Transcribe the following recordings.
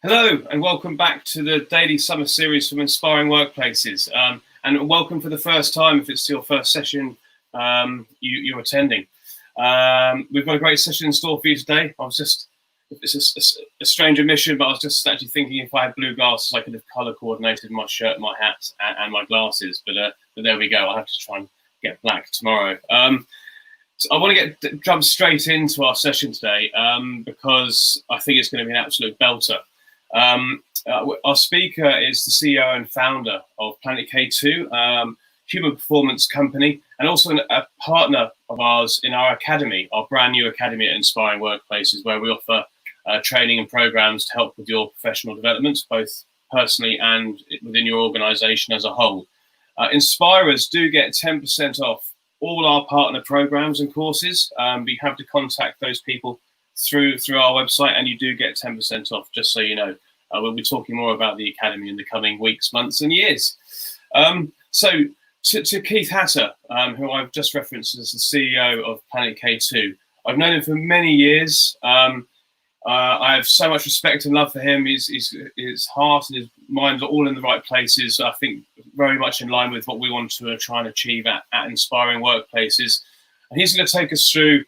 Hello and welcome back to the daily summer series from Inspiring Workplaces, and welcome for the first time if it's your first session you're attending. We've got a great session in store for you today. It's a strange omission, but I was just actually thinking if I had blue glasses I could have colour coordinated my shirt, my hat and my glasses, but there we go. I'll have to try and get black tomorrow. So I want to jump straight into our session today because I think it's going to be an absolute belter. Our speaker is the CEO and founder of Planet K2, human performance company, and also a partner of ours in our academy, our brand new academy at Inspiring Workplaces, where we offer training and programs to help with your professional development, both personally and within your organization as a whole. Inspirers do get 10% off all our partner programs and courses. You have to contact those people through our website, and you do get 10% off, just so you know. We'll be talking more about the academy in the coming weeks, months and years. So to Keith Hatter, who I've just referenced as the CEO of Planet K2. I've known him for many years. I have so much respect and love for him. His heart and his mind are all in the right places. I think very much in line with what we want to try and achieve at Inspiring Workplaces. And he's going to take us through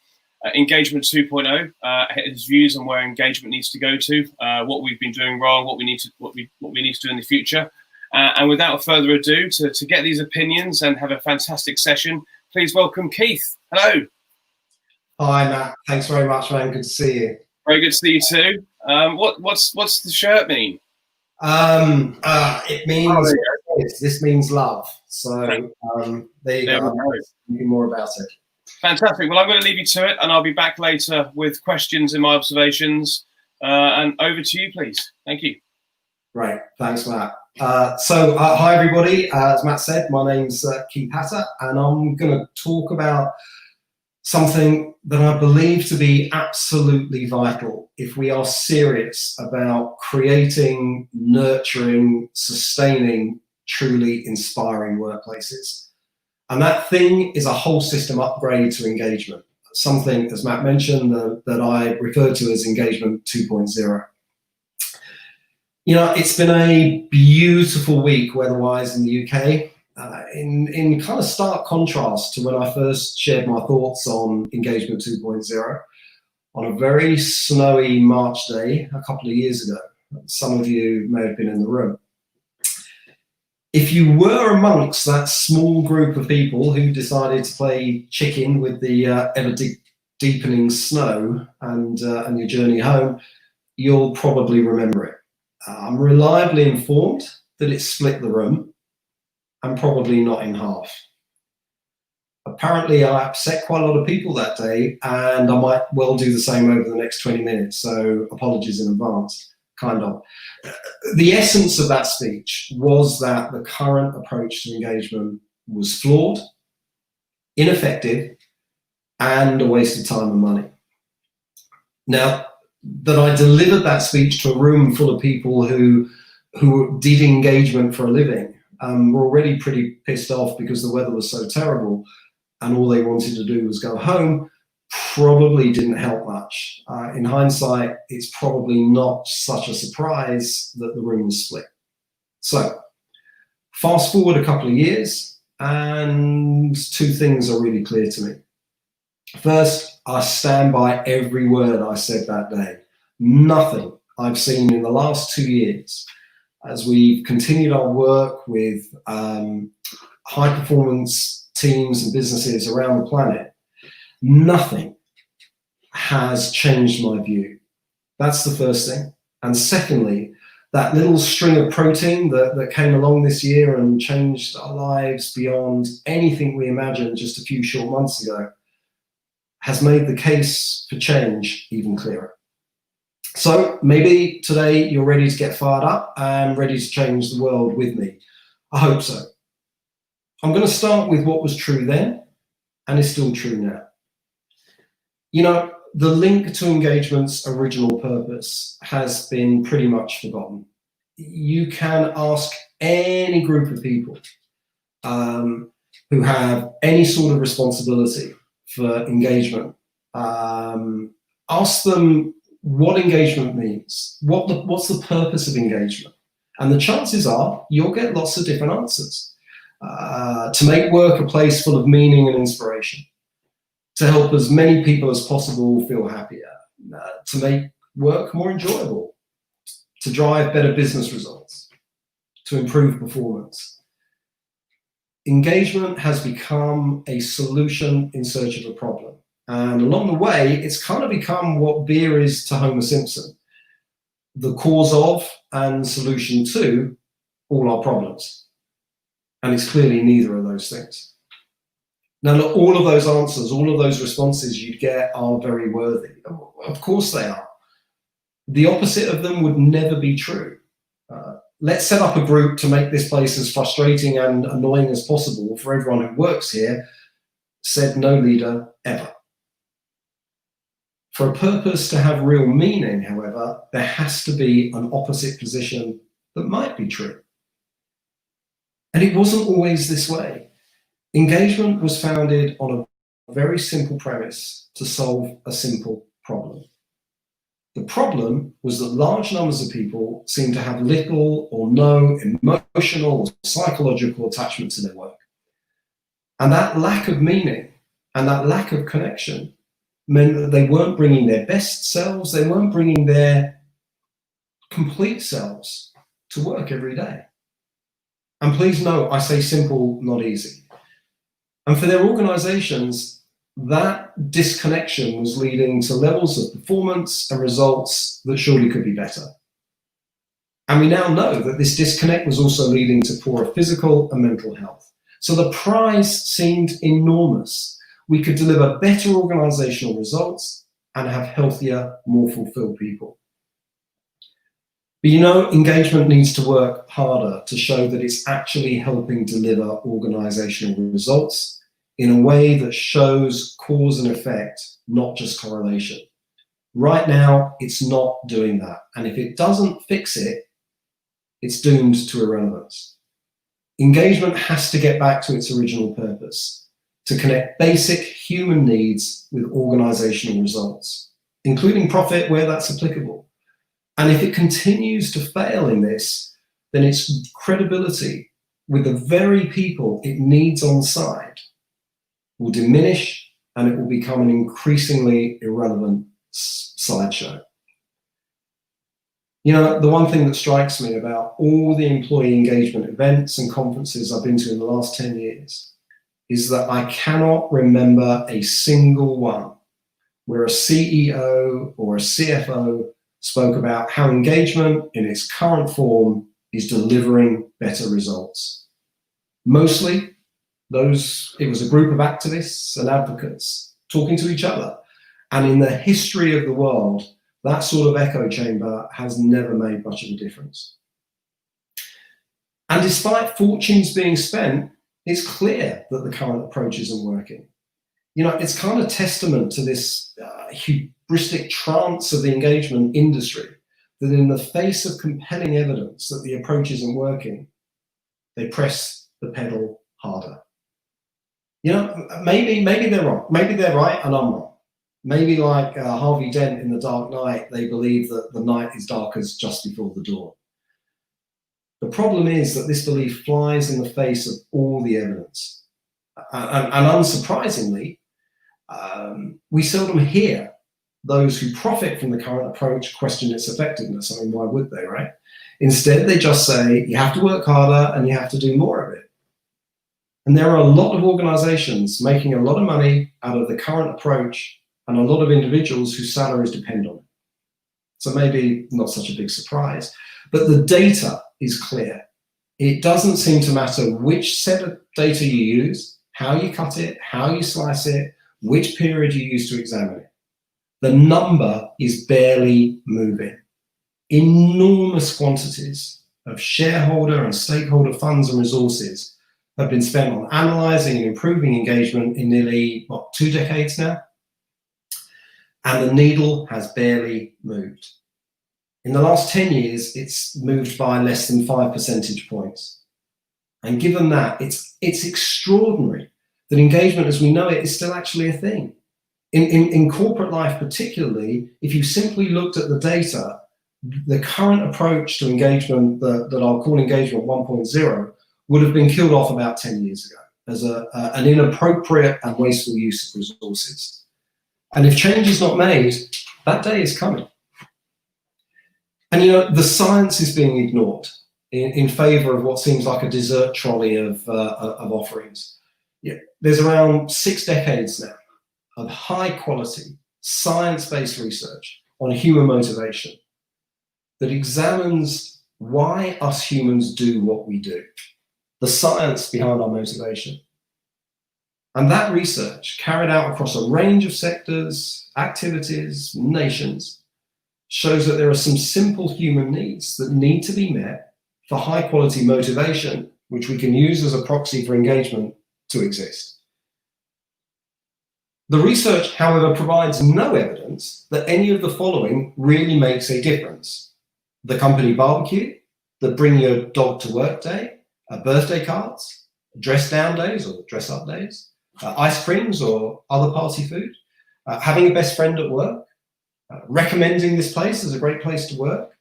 Engagement 2.0, his views on where engagement needs to go to, what we've been doing wrong, what we need to do in the future. And without further ado, to get these opinions and have a fantastic session, please welcome Keith. Hello. Hi, Matt. Thanks very much, man. Good to see you. Very good to see you too. What's the shirt mean? It means this means love. So there you go. Thinking more about it. Fantastic. Well, I'm going to leave you to it, and I'll be back later with questions and my observations. And over to you, please. Thank you. Great. Thanks, Matt. Hi, everybody. As Matt said, my name's Keith Hatter, and I'm going to talk about something that I believe to be absolutely vital if we are serious about creating, nurturing, sustaining, truly inspiring workplaces. And that thing is a whole system upgrade to engagement, something, as Matt mentioned, that I refer to as Engagement 2.0. You know, it's been a beautiful week weather-wise in the UK, in kind of stark contrast to when I first shared my thoughts on Engagement 2.0 on a very snowy March day a couple of years ago. Some of you may have been in the room. If you were amongst that small group of people who decided to play chicken with the ever-deepening snow and your journey home, you'll probably remember it. I'm reliably informed that it split the room, and probably not in half. Apparently, I upset quite a lot of people that day, and I might well do the same over the next 20 minutes, so apologies in advance, kind of. The essence of that speech was that the current approach to engagement was flawed, ineffective, and a waste of time and money. Now, that I delivered that speech to a room full of people who did engagement for a living, were already pretty pissed off because the weather was so terrible and all they wanted to do was go home, probably didn't help much. In hindsight, it's probably not such a surprise that the room was split. So, fast forward a couple of years, and two things are really clear to me. First, I stand by every word I said that day. Nothing I've seen in the last 2 years, as we've continued our work with high performance teams and businesses around the planet, nothing has changed my view. That's the first thing. And secondly, that little string of protein that came along this year and changed our lives beyond anything we imagined just a few short months ago has made the case for change even clearer. So maybe today you're ready to get fired up and ready to change the world with me. I hope so. I'm going to start with what was true then and is still true now. You know, the link to engagement's original purpose has been pretty much forgotten. You can ask any group of people who have any sort of responsibility for engagement, ask them what engagement means, what's the purpose of engagement. And the chances are you'll get lots of different answers. To make work a place full of meaning and inspiration, to help as many people as possible feel happier, to make work more enjoyable, to drive better business results, to improve performance. Engagement has become a solution in search of a problem. And along the way, it's kind of become what beer is to Homer Simpson, the cause of and solution to all our problems. And it's clearly neither of those things. Now, look, all of those answers, all of those responses you'd get are very worthy. Of course they are. The opposite of them would never be true. Let's set up a group to make this place as frustrating and annoying as possible for everyone who works here, said no leader ever. For a purpose to have real meaning, however, there has to be an opposite position that might be true. And it wasn't always this way. Engagement was founded on a very simple premise to solve a simple problem. The problem was that large numbers of people seemed to have little or no emotional or psychological attachment to their work. And that lack of meaning and that lack of connection meant that they weren't bringing their best selves, they weren't bringing their complete selves to work every day. And please note, I say simple, not easy. And for their organizations, that disconnection was leading to levels of performance and results that surely could be better. And we now know that this disconnect was also leading to poorer physical and mental health. So the prize seemed enormous. We could deliver better organizational results and have healthier, more fulfilled people. But you know, engagement needs to work harder to show that it's actually helping deliver organizational results in a way that shows cause and effect, not just correlation. Right now, it's not doing that. And if it doesn't fix it, it's doomed to irrelevance. Engagement has to get back to its original purpose, to connect basic human needs with organizational results, including profit where that's applicable. And if it continues to fail in this, then its credibility with the very people it needs on side will diminish, and it will become an increasingly irrelevant sideshow. You know, the one thing that strikes me about all the employee engagement events and conferences I've been to in the last 10 years is that I cannot remember a single one where a CEO or a CFO spoke about how engagement in its current form is delivering better results. Mostly, it was a group of activists and advocates talking to each other. And in the history of the world, that sort of echo chamber has never made much of a difference. And despite fortunes being spent, it's clear that the current approach isn't working. You know, it's kind of testament to this hubristic trance of the engagement industry that in the face of compelling evidence that the approach isn't working, they press the pedal harder. You know, maybe they're wrong. Maybe they're right and I'm wrong. Maybe like Harvey Dent in The Dark Knight, they believe that the night is darkest just before the dawn. The problem is that this belief flies in the face of all the evidence. And unsurprisingly, we seldom hear those who profit from the current approach question its effectiveness. I mean, why would they, right? Instead, they just say, you have to work harder and you have to do more of it. And there are a lot of organizations making a lot of money out of the current approach and a lot of individuals whose salaries depend on it. So maybe not such a big surprise, but the data is clear. It doesn't seem to matter which set of data you use, how you cut it, how you slice it, which period you use to examine it. The number is barely moving. Enormous quantities of shareholder and stakeholder funds and resources have been spent on analyzing and improving engagement in nearly, 2 decades now? And the needle has barely moved. In the last 10 years, it's moved by less than 5 percentage points. And given that, it's extraordinary that engagement as we know it is still actually a thing. In corporate life particularly, if you simply looked at the data, the current approach to engagement that I'll call engagement 1.0 would have been killed off about 10 years ago as an inappropriate and wasteful use of resources. And if change is not made, that day is coming. And the science is being ignored in favor of what seems like a dessert trolley of offerings. Yeah, there's around 6 decades now of high quality, science-based research on human motivation that examines why us humans do what we do, the science behind our motivation. And that research, carried out across a range of sectors, activities, nations, shows that there are some simple human needs that need to be met for high quality motivation, which we can use as a proxy for engagement to exist. The research, however, provides no evidence that any of the following really makes a difference: the company barbecue, the bring your dog to work day, birthday cards, dress down days or dress up days, ice creams or other party food, having a best friend at work, recommending this place as a great place to work,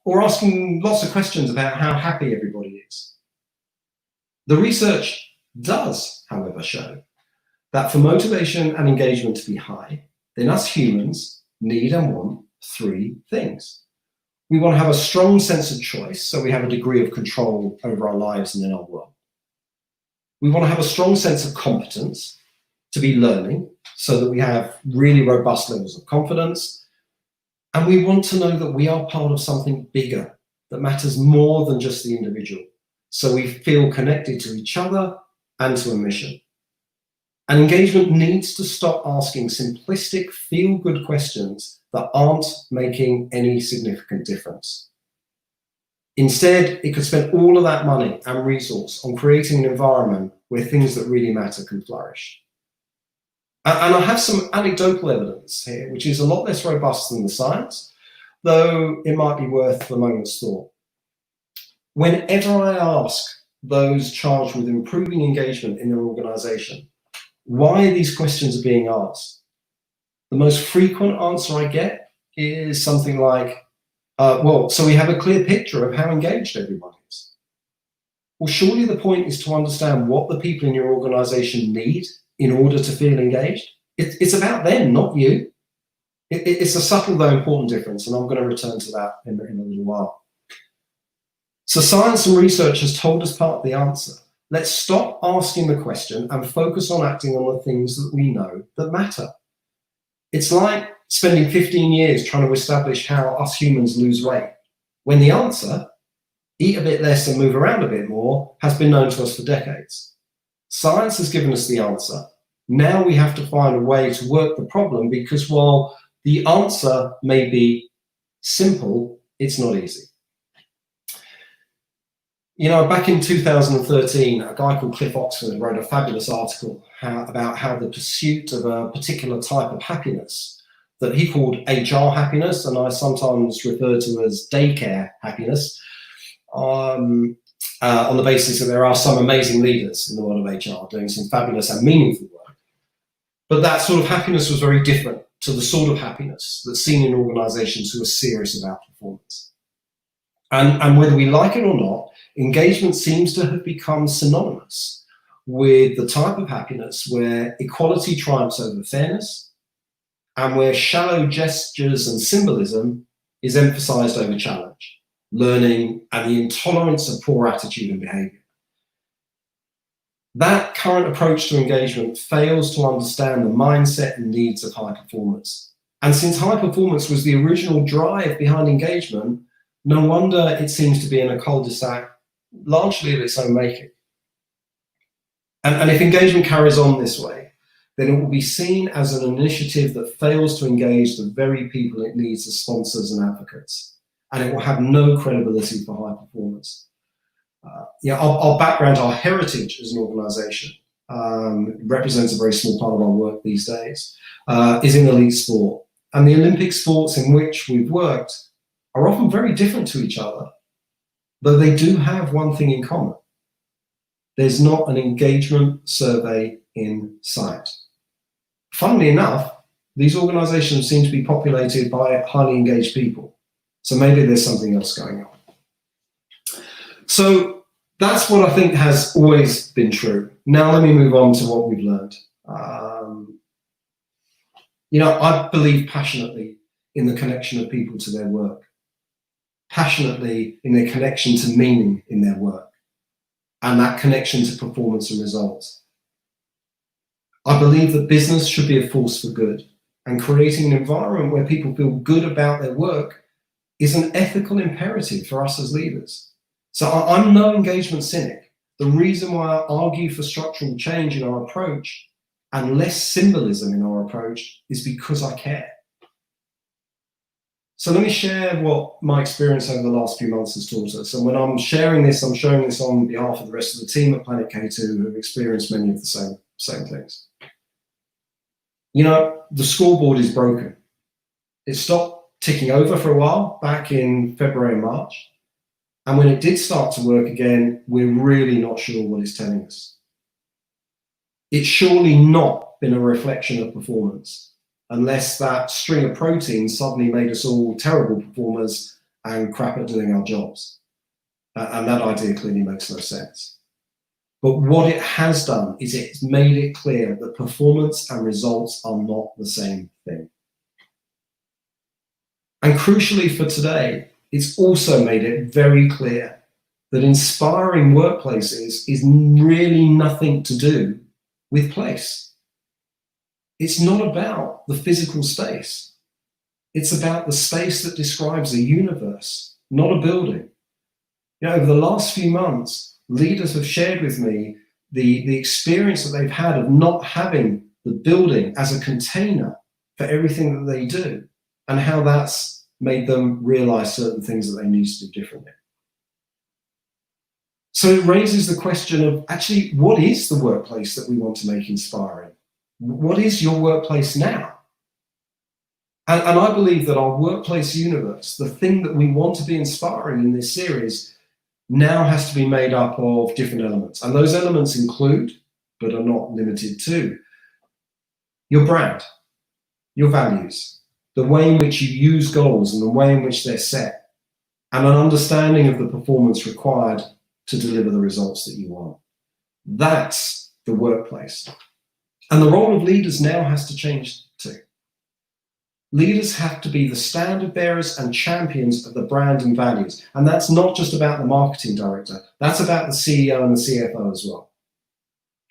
or asking lots of questions about how happy everybody is. The research does, however, show that for motivation and engagement to be high, then us humans need and want 3 things. We want to have a strong sense of choice, so we have a degree of control over our lives and in our world. We want to have a strong sense of competence, to be learning, so that we have really robust levels of confidence. And we want to know that we are part of something bigger that matters more than just the individual, so we feel connected to each other and to a mission. And engagement needs to stop asking simplistic, feel-good questions that aren't making any significant difference. Instead, it could spend all of that money and resource on creating an environment where things that really matter can flourish. And I have some anecdotal evidence here, which is a lot less robust than the science, though it might be worth the moment's thought. Whenever I ask those charged with improving engagement in their organization why these questions are being asked, the most frequent answer I get is something like, well, so we have a clear picture of how engaged everyone is. Well, surely the point is to understand what the people in your organization need in order to feel engaged. It's about them, not you. It's a subtle though important difference, and I'm going to return to that in a little while. So science and research has told us part of the answer. Let's stop asking the question and focus on acting on the things that we know that matter. It's like spending 15 years trying to establish how us humans lose weight, when the answer, eat a bit less and move around a bit more, has been known to us for decades. Science has given us the answer. Now we have to find a way to work the problem, because while the answer may be simple, it's not easy. Back in 2013, a guy called Cliff Oxford wrote a fabulous article about how the pursuit of a particular type of happiness that he called HR happiness, and I sometimes refer to as daycare happiness, on the basis that there are some amazing leaders in the world of HR doing some fabulous and meaningful work. But that sort of happiness was very different to the sort of happiness that's seen in organizations who are serious about performance. And whether we like it or not, engagement seems to have become synonymous with the type of happiness where equality triumphs over fairness, and where shallow gestures and symbolism is emphasized over challenge, learning, and the intolerance of poor attitude and behavior. That current approach to engagement fails to understand the mindset and needs of high performers. And since high performance was the original drive behind engagement, no wonder it seems to be in a cul-de-sac, largely of its own making. And if engagement carries on this way, then it will be seen as an initiative that fails to engage the very people it needs as sponsors and advocates, and it will have no credibility for high performance. Our background, our heritage as an organization, represents a very small part of our work these days, is in elite sport. And the Olympic sports in which we've worked are often very different to each other, though they do have one thing in common. There's not an engagement survey in sight. funnily enough, these organizations seem to be populated by highly engaged people. So maybe there's something else going on. So that's what I think has always been true. Now let me move on to what we've learned. I believe passionately in the connection of people to their work, passionately in their connection to meaning in their work, and that connection to performance and results. I believe that business should be a force for good, and creating an environment where people feel good about their work is an ethical imperative for us as leaders. So I'm no engagement cynic. The reason why I argue for structural change in our approach and less symbolism in our approach is because I care. So let me share what my experience over the last few months has taught us. And when I'm sharing this, I'm sharing this on behalf of the rest of the team at Planet K2 who have experienced many of the same things. The scoreboard is broken. It stopped ticking over for a while back in February and March. And when it did start to work again, we're really not sure what it's telling us. It's surely not been a reflection of performance, unless that string of proteins suddenly made us all terrible performers and crap at doing our jobs. And that idea clearly makes no sense. But what it has done is it's made it clear that performance and results are not the same thing. And crucially for today, it's also made it very clear that inspiring workplaces is really nothing to do with place. It's not about the physical space. It's about the space that describes a universe, not a building. Over the last few months, leaders have shared with me the experience that they've had of not having the building as a container for everything that they do, and how that's made them realize certain things that they need to do differently. So it raises the question of actually, what is the workplace that we want to make inspiring? What is your workplace now? And I believe that our workplace universe, the thing that we want to be inspiring in this series, now has to be made up of different elements. And those elements include, but are not limited to, your brand, your values, the way in which you use goals and the way in which they're set, and an understanding of the performance required to deliver the results that you want. That's the workplace. And the role of leaders now has to change too. Leaders have to be the standard bearers and champions of the brand and values. And that's not just about the marketing director, that's about the CEO and the CFO as well.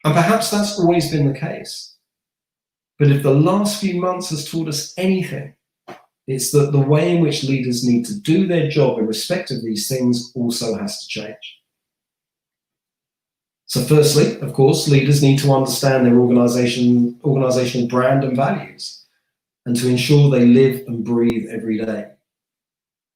And perhaps that's always been the case. But if the last few months has taught us anything, it's that the way in which leaders need to do their job in respect of these things also has to change. So firstly, of course, leaders need to understand their organizational brand and values, and to ensure they live and breathe every day.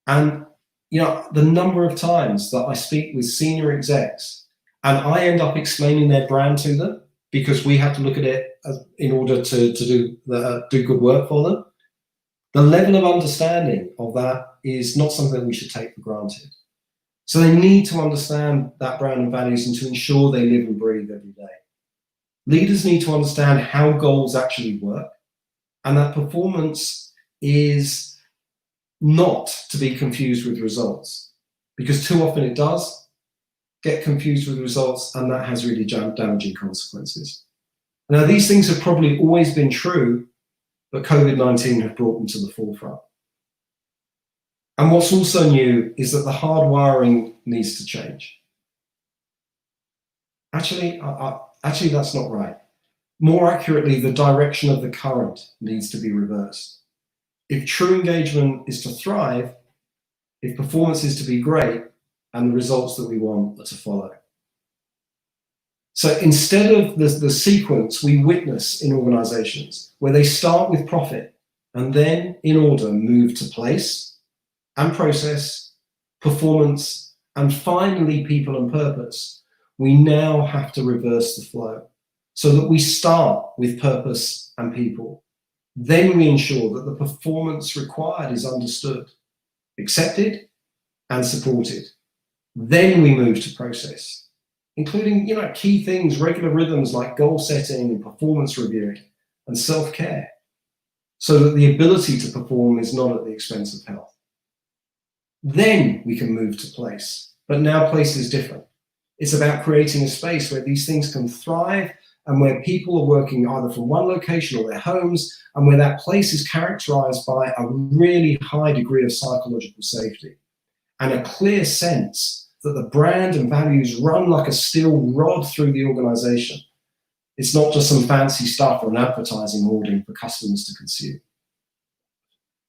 And the number of times that I speak with senior execs and I end up explaining their brand to them because we have to look at it in order to do good work for them, the level of understanding of that is not something that we should take for granted. So they need to understand that brand and values and to ensure they live and breathe every day. Leaders need to understand how goals actually work, and that performance is not to be confused with results, because too often it does get confused with results, and that has really damaging consequences. Now, these things have probably always been true, but COVID-19 have brought them to the forefront. And what's also new is that the hardwiring needs to change. Actually, that's not right. More accurately, the direction of the current needs to be reversed. If true engagement is to thrive, if performance is to be great, and the results that we want are to follow. So instead of the sequence we witness in organizations, where they start with profit and then in order move to place and process, performance, and finally people and purpose, we now have to reverse the flow so that we start with purpose and people. Then we ensure that the performance required is understood, accepted, and supported. Then we move to process, including key things, regular rhythms like goal setting and performance reviewing. and self-care, so that the ability to perform is not at the expense of health. Then we can move to place. But now place is different. It's about creating a space where these things can thrive and where people are working either from one location or their homes, and where that place is characterized by a really high degree of psychological safety and a clear sense that the brand and values run like a steel rod through the organization. It's not just some fancy stuff or an advertising hoarding for customers to consume.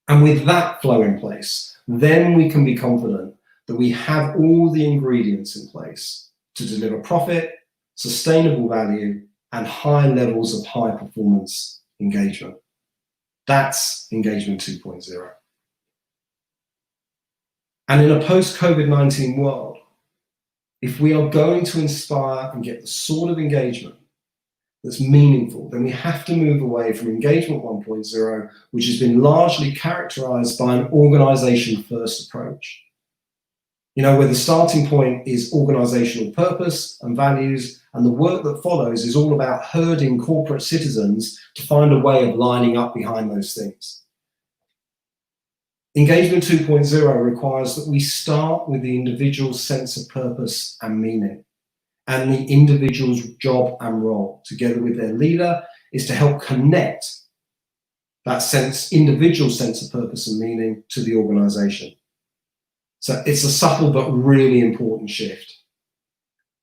And with that flow in place, then we can be confident that we have all the ingredients in place to deliver profit, sustainable value, and high levels of high performance engagement. That's engagement 2.0. And in a post-COVID-19 world, if we are going to inspire and get the sort of engagement that's meaningful, then we have to move away from engagement 1.0, which has been largely characterized by an organization-first approach. Where the starting point is organizational purpose and values, and the work that follows is all about herding corporate citizens to find a way of lining up behind those things. Engagement 2.0 requires that we start with the individual's sense of purpose and meaning, and the individual's job and role, together with their leader, is to help connect that individual sense of purpose and meaning to the organization. So it's a subtle but really important shift.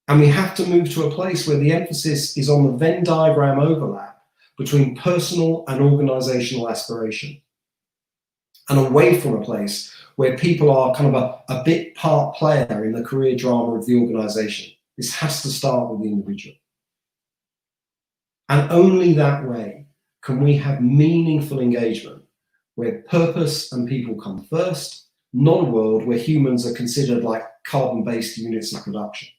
And we have to move to a place where the emphasis is on the Venn diagram overlap between personal and organizational aspiration, and away from a place where people are kind of a bit part player in the career drama of the organization. This has to start with the individual. And only that way can we have meaningful engagement where purpose and people come first, not a world where humans are considered like carbon-based units of production.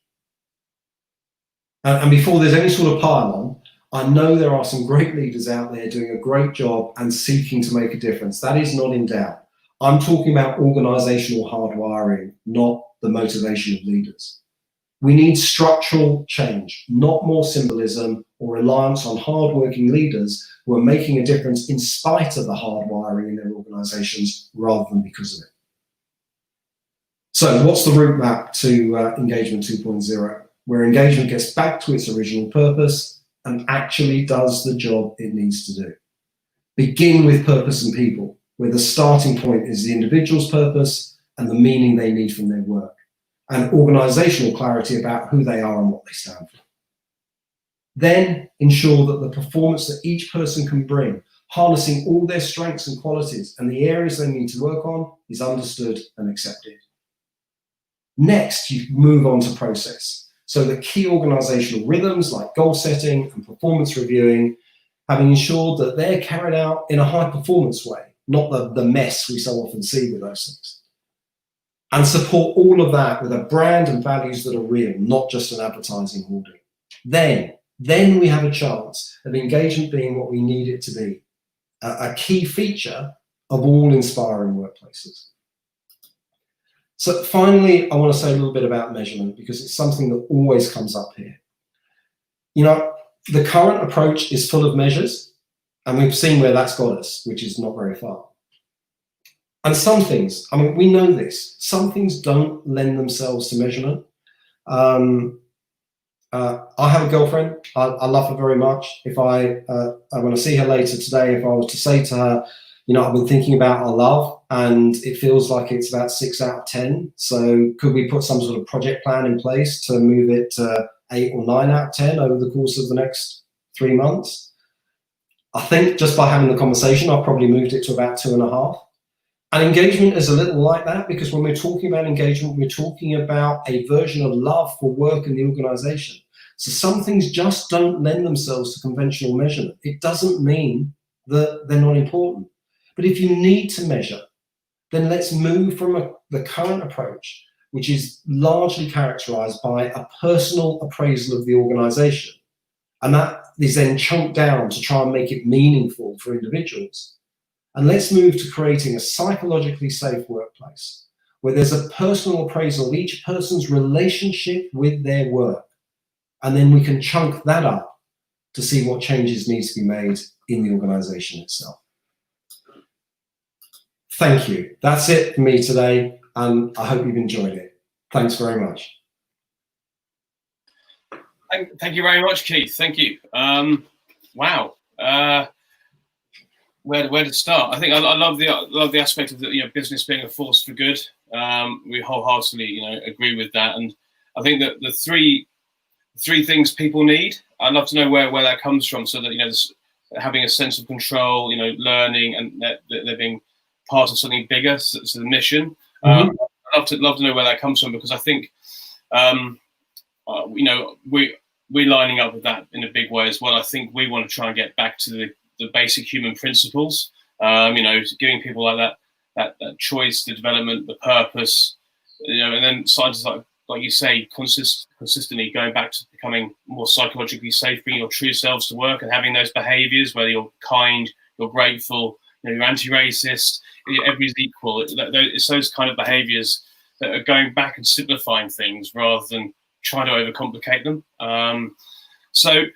And before there's any sort of pile-on, I know there are some great leaders out there doing a great job and seeking to make a difference. That is not in doubt. I'm talking about organizational hardwiring, not the motivation of leaders. We need structural change, not more symbolism or reliance on hardworking leaders who are making a difference in spite of the hardwiring in their organizations rather than because of it. So what's the route map to engagement 2.0, where engagement gets back to its original purpose and actually does the job it needs to do? Begin with purpose and people, where the starting point is the individual's purpose and the meaning they need from their work, and organizational clarity about who they are and what they stand for. Then ensure that the performance that each person can bring, harnessing all their strengths and qualities and the areas they need to work on, is understood and accepted. Next, you move on to process. So the key organizational rhythms like goal setting and performance reviewing, having ensured that they're carried out in a high performance way, not the mess we so often see with those things. And support all of that with a brand and values that are real, not just an advertising hoarding. Then we have a chance of engagement being what we need it to be, a key feature of all inspiring workplaces. So finally, I want to say a little bit about measurement, because it's something that always comes up here. The current approach is full of measures, and we've seen where that's got us, which is not very far. And some things, we know this, some things don't lend themselves to measurement. I have a girlfriend. I love her very much. If I want to see her later today, if I was to say to her, I've been thinking about our love and it feels like it's about 6 out of 10. So could we put some sort of project plan in place to move it to 8 or 9 out of 10 over the course of the next 3 months? I think just by having the conversation, I've probably moved it to about 2.5. And engagement is a little like that, because when we're talking about engagement, we're talking about a version of love for work in the organization. So some things just don't lend themselves to conventional measurement. It doesn't mean that they're not important. But if you need to measure, then let's move from the current approach, which is largely characterized by a personal appraisal of the organization. And that is then chunked down to try and make it meaningful for individuals. And let's move to creating a psychologically safe workplace where there's a personal appraisal of each person's relationship with their work. And then we can chunk that up to see what changes need to be made in the organization itself. Thank you. That's it for me today, and I hope you've enjoyed it. Thanks very much. Thank you very much, Keith. Thank you. Wow. Where to start? I think I love the aspect of the business being a force for good. We wholeheartedly agree with that, and I think that the three things people need. I'd love to know where that comes from, so that having a sense of control, learning, and that they're being part of something bigger, so the mission. I'd love to know where that comes from, because I think we're lining up with that in a big way as well. I think we want to try and get back to the basic human principles. Giving people like that choice, the development, the purpose, and then scientists like you say, consistently going back to becoming more psychologically safe, bringing your true selves to work and having those behaviors, whether you're kind, you're grateful, you're anti-racist, everybody's equal. It's those kind of behaviors that are going back and simplifying things rather than trying to overcomplicate them. So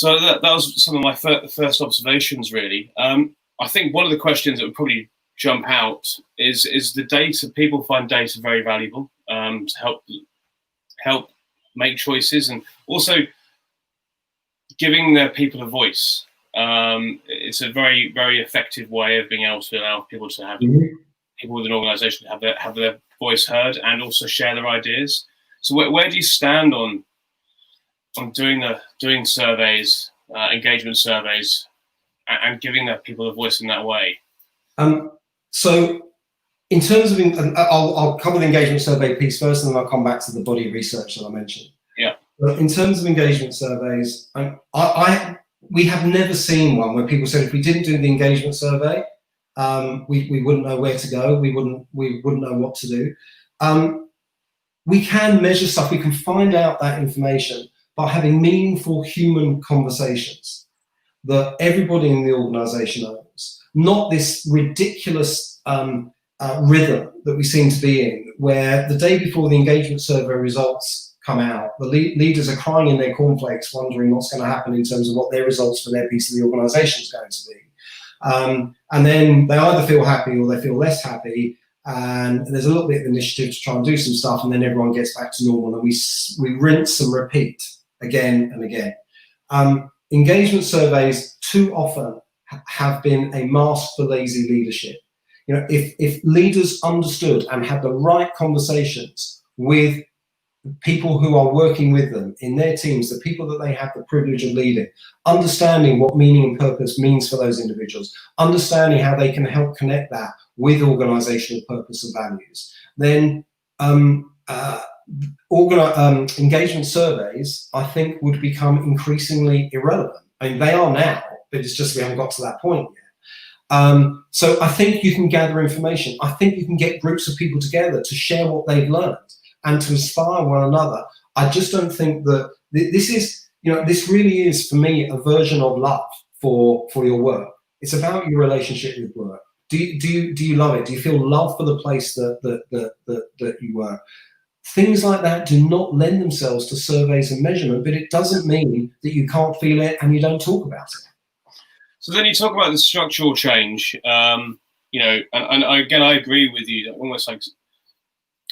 that was some of my first observations, really. I think one of the questions that would probably jump out is the data. People find data very valuable to help make choices, and also giving their people a voice. It's a very, very effective way of being able to allow people to have people with an organisation to have their voice heard and also share their ideas. So where do you stand on doing surveys, engagement surveys, and giving their people a voice in that way? So in terms of, I'll cover the engagement survey piece first, and then I'll come back to the body of research that I mentioned. Yeah. But in terms of engagement surveys, we have never seen one where people said if we didn't do the engagement survey, we wouldn't know where to go. We wouldn't know what to do. We can measure stuff. We can find out that information by having meaningful human conversations that everybody in the organisation owns. Not this ridiculous rhythm that we seem to be in, where the day before the engagement survey results come out, the leaders are crying in their cornflakes, wondering what's going to happen in terms of what their results for their piece of the organisation is going to be. And then they either feel happy or they feel less happy, and there's a little bit of initiative to try and do some stuff, and then everyone gets back to normal, and we rinse and repeat again and again. Engagement surveys too often have been a mask for lazy leadership. If leaders understood and had the right conversations with people who are working with them in their teams, the people that they have the privilege of leading, understanding what meaning and purpose means for those individuals, understanding how they can help connect that with organizational purpose and values, then engagement surveys, I think, would become increasingly irrelevant. I mean, they are now, but it's just we haven't got to that point yet. So I think you can gather information. I think you can get groups of people together to share what they've learned and to inspire one another. I just don't think that this is, this really is, for me, a version of love for your work. It's about your relationship with work. Do you love it? Do you feel love for the place that you work? Things like that do not lend themselves to surveys and measurement, but it doesn't mean that you can't feel it and you don't talk about it. So then you talk about the structural change, and again, I agree with you. Almost like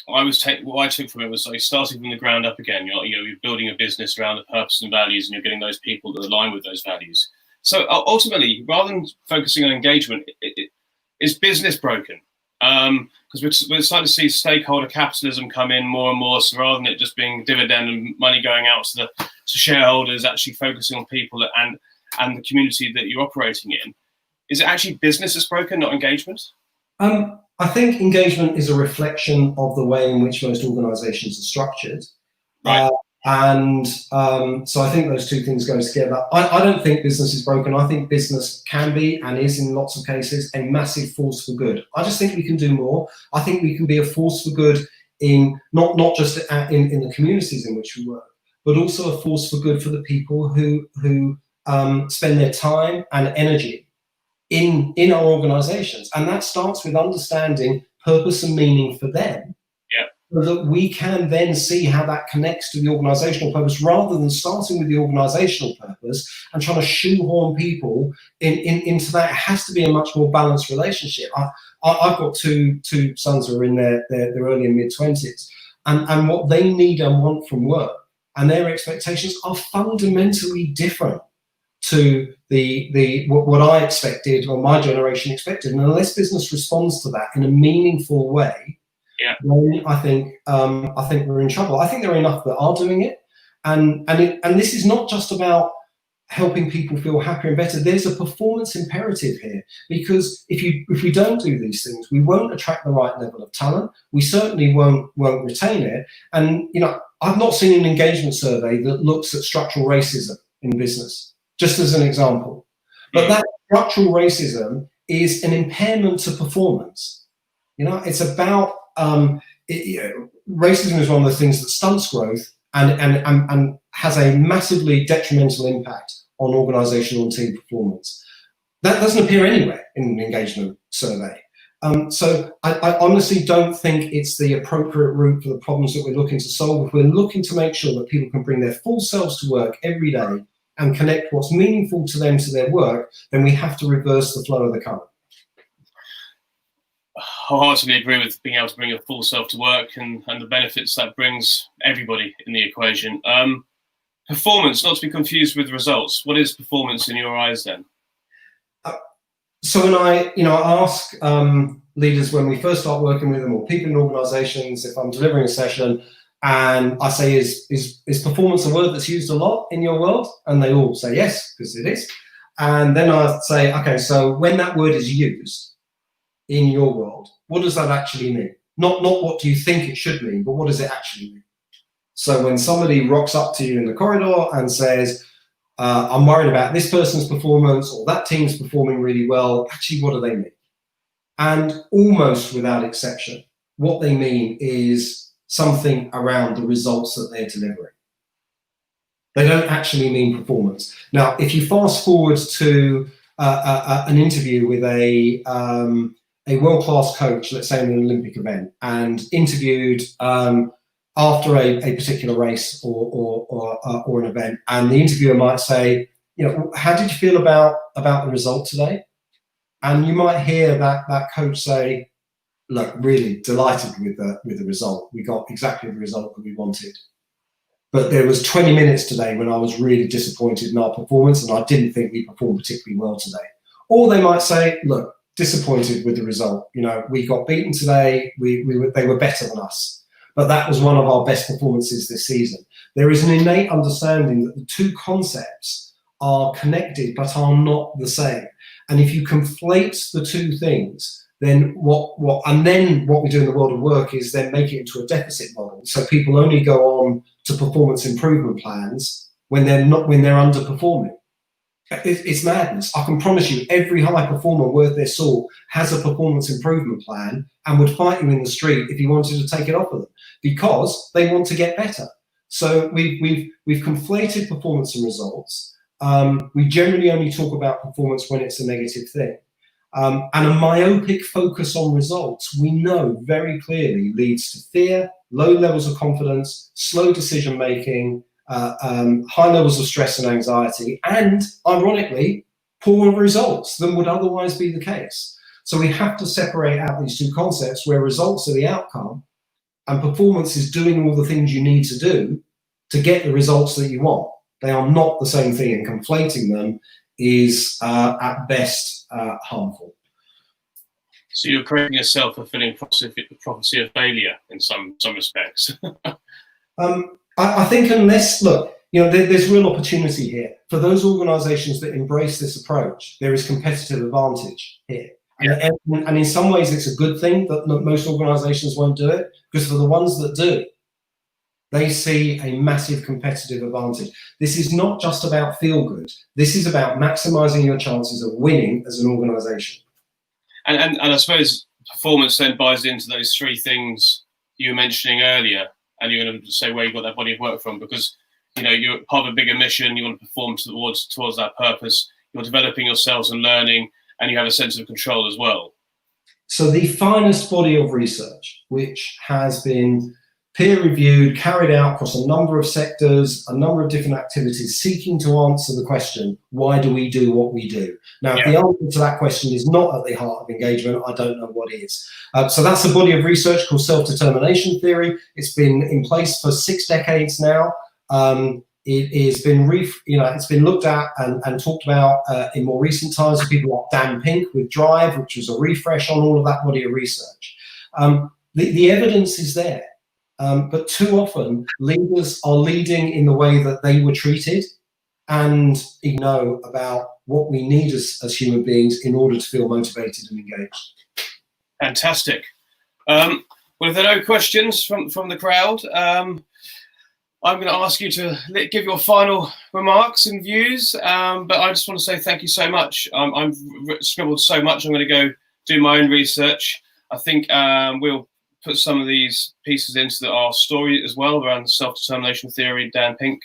what I took from it was like starting from the ground up again. You're building a business around the purpose and values, and you're getting those people that align with those values. So ultimately, rather than focusing on engagement, is business broken? Because we're starting to see stakeholder capitalism come in more and more. So rather than it just being dividend and money going out to shareholders, actually focusing on people and the community that you're operating in, is it actually business that's broken, not engagement? I think engagement is a reflection of the way in which most organisations are structured. Right. So I think those two things go together. I don't think business is broken. I think business can be, and is in lots of cases, a massive force for good. I just think we can do more. I think we can be a force for good in not just in the communities in which we work, but also a force for good for the people who spend their time and energy in our organisations. And that starts with understanding purpose and meaning for them. Yeah. so that we can then see how that connects to the organizational purpose, rather than starting with the organizational purpose and trying to shoehorn people into that. It has to be a much more balanced relationship. I've got two sons who are in their early and mid-20s, and what they need and want from work and their expectations are fundamentally different to what I expected, or my generation expected. And unless business responds to that in a meaningful way, then I think we're in trouble. I think there are enough that are doing it, and this is not just about helping people feel happier and better. There's a performance imperative here, because if we don't do these things, we won't attract the right level of talent. We certainly won't retain it. And I've not seen an engagement survey that looks at structural racism in business, just as an example. But that structural racism is an impairment to performance. It's about racism is one of the things that stunts growth and has a massively detrimental impact on organizational and team performance. That doesn't appear anywhere in an engagement survey. So I honestly don't think it's the appropriate route for the problems that we're looking to solve. If we're looking to make sure that people can bring their full selves to work every day and connect what's meaningful to them to their work, then we have to reverse the flow of the current. I wholeheartedly agree with being able to bring your full self to work and the benefits that brings everybody in the equation. Performance, not to be confused with results. What is performance in your eyes then? So when I ask leaders when we first start working with them, or people in organizations, if I'm delivering a session and I say, is performance a word that's used a lot in your world? And they all say yes, because it is. And then I say, okay, so when that word is used in your world, what does that actually mean? Not what do you think it should mean, but what does it actually mean? So when somebody rocks up to you in the corridor and says, I'm worried about this person's performance, or that team's performing really well, actually, what do they mean? And almost without exception, what they mean is something around the results that they're delivering. They don't actually mean performance. Now, if you fast forward to an interview with a world-class coach, let's say in an Olympic event, and interviewed after a particular race or an event, and the interviewer might say, how did you feel about the result today? And you might hear that coach say, look, really delighted with the result. We got exactly the result that we wanted. But there was 20 minutes today when I was really disappointed in our performance, and I didn't think we performed particularly well today. Or they might say, look, disappointed with the result. We got beaten today. They were better than us. But that was one of our best performances this season. There is an innate understanding that the two concepts are connected but are not the same. And if you conflate the two things, then what we do in the world of work is then make it into a deficit model. So people only go on to performance improvement plans when they're underperforming. It's madness. I can promise you, every high performer worth their salt has a performance improvement plan and would fight you in the street if you wanted to take it off of them, because they want to get better. So we've conflated performance and results. We generally only talk about performance when it's a negative thing. And a myopic focus on results, we know very clearly, leads to fear, low levels of confidence, slow decision making, high levels of stress and anxiety, and ironically, poorer results than would otherwise be the case. So we have to separate out these two concepts, where results are the outcome and performance is doing all the things you need to do to get the results that you want. They are not the same thing, and conflating them is at best harmful. So you're creating a self-fulfilling prophecy of failure in some respects. I think unless, there's real opportunity here. For those organizations that embrace this approach, there is competitive advantage here. Yeah. And in some ways, it's a good thing that most organizations won't do it, because for the ones that do, they see a massive competitive advantage. This is not just about feel good. This is about maximizing your chances of winning as an organization. And I suppose performance then buys into those three things you were mentioning earlier, and you're going to say where you got that body of work from, because you're part of a bigger mission. You want to perform towards that purpose. You're developing yourselves and learning, and you have a sense of control as well. So the finest body of research, which has been peer-reviewed, carried out across a number of sectors, a number of different activities, seeking to answer the question, why do we do what we do? Now, if the answer to that question is not at the heart of engagement, I don't know what is. So that's a body of research called self-determination theory. It's been in place for 6 decades now. It has been, it's been looked at and talked about in more recent times with people like Dan Pink with Drive, which was a refresh on all of that body of research. The evidence is there. But too often, leaders are leading in the way that they were treated and know about what we need as human beings in order to feel motivated and engaged. Fantastic. Well, if there are no questions from the crowd, I'm going to ask you to give your final remarks and views, but I just want to say thank you so much. I've scribbled so much. I'm going to go do my own research. I think we'll put some of these pieces into our story as well around self-determination theory, Dan Pink.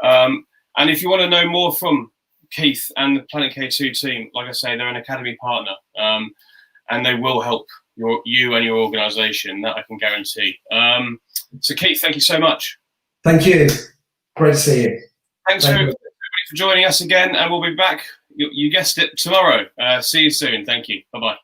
And if you want to know more from Keith and the Planet K2 team, like I say, they're an academy partner, and they will help you and your organisation. That I can guarantee. So Keith, thank you so much. Thank you. Great to see you. Thanks everybody for joining us again, and we'll be back. You guessed it, tomorrow. See you soon. Thank you. Bye-bye.